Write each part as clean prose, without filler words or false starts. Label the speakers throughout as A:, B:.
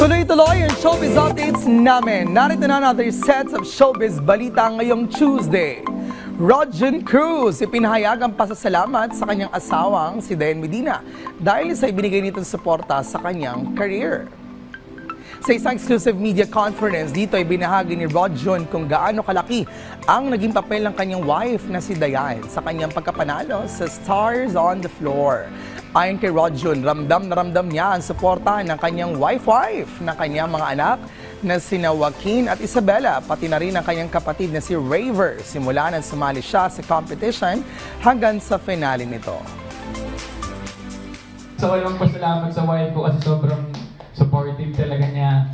A: Tuloy-tuloy ang showbiz updates namin. Narito na another set of showbiz balita ngayong Tuesday. Rodjun Cruz ipinahayag ang pasasalamat sa kanyang asawang si Dayan Medina dahil sa ibinigay nitong suporta sa kanyang career. Sa isang exclusive media conference, dito ay binahagi ni Rodjun kung gaano kalaki ang naging papel ng kanyang wife na si Dayan sa kanyang pagkapanalo sa Stars on the Floor. Ayon kay Rodjun, ramdam na ramdam niya ang suporta ng kanyang wife na kanyang mga anak na sina Joaquin at Isabela, pati na rin ang kanyang kapatid na si Raver simula nang sumali siya sa competition hanggang sa finale nito.
B: So, walang pasalamat sa wife ko kasi sobrang supportive talaga niya.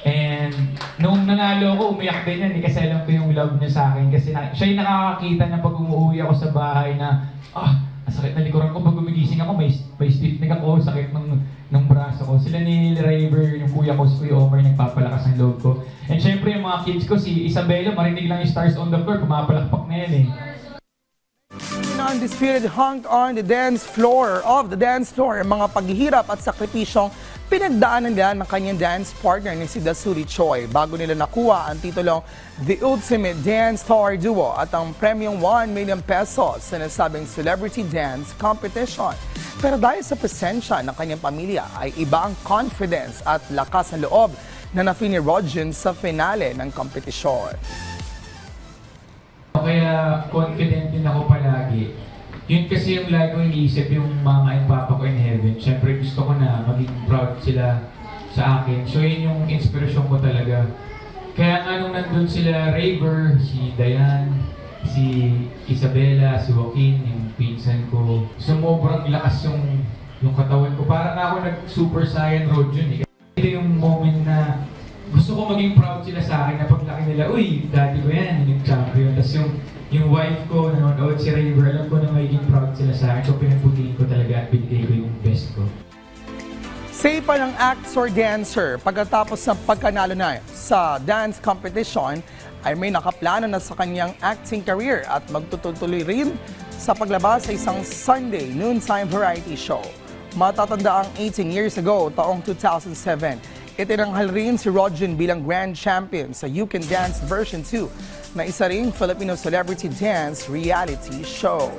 B: And nung nanalo ako, umiyak din yan kasi alam ko yung love niya sa akin. Kasi siya yung nakakakita na pag umuwi ako sa bahay na ang sakit na likuran ko. Pag gumigising ako, may stiff neck ako, sakit ng braso ko. Sila ni Raver, yung kuya ko, si Kuya Omar, nagpapalakas ng loob ko. And syempre yung mga kids ko, si Isabela, marinig lang yung Stars on the Floor, pumapalakpak na yan eh.
A: Undisputed hung on the dance floor mga paghihirap at sakripisyong pinagdaanan nila ng kanyang dance partner ni si Dasuri Choi bago nila nakuha ang titulong The Ultimate Dance Star Duo at ang premyong 1 million pesos sa nasabing Celebrity Dance Competition. Pero dahil sa presensya ng kanyang pamilya ay iba ang confidence at lakas ng loob na na-feel ni Rodjun sa finale ng kompetisyon.
B: Kaya confident din ako palagi. Yun kasi yung lagi ko iniisip yung mama and papa ko in heaven. Siyempre gusto ko na maging proud sila sa akin. So yun yung inspirasyon ko talaga. Kaya nga nung nandun sila Raver, si Dayan, si Isabela, si Joaquin, yung pinsan ko, sumobrang lakas yung katawan ko. Parang ako nag-Super Saiyan Rodjun eh. Ito yung moment na gusto ko maging proud sila sa akin na paglaki nila, uy, daddy ko yan, yung champion. Tapos yung wife ko, nanonood si Raver, alam ko na magiging proud sila sa akin. So pinagputihin ko talaga at binigay ko yung best ko.
A: Say pa ng actor-dancer, pagkatapos ng pagkanalo na sa dance competition, ay may nakaplano na sa kanyang acting career at magtutuloy rin sa paglabas sa isang Sunday noontime variety show. Matatanda ang 18 years ago, taong 2007. Itinanghal rin si Rodjun bilang Grand Champion sa You Can Dance version 2 na isa ring Filipino celebrity dance reality show.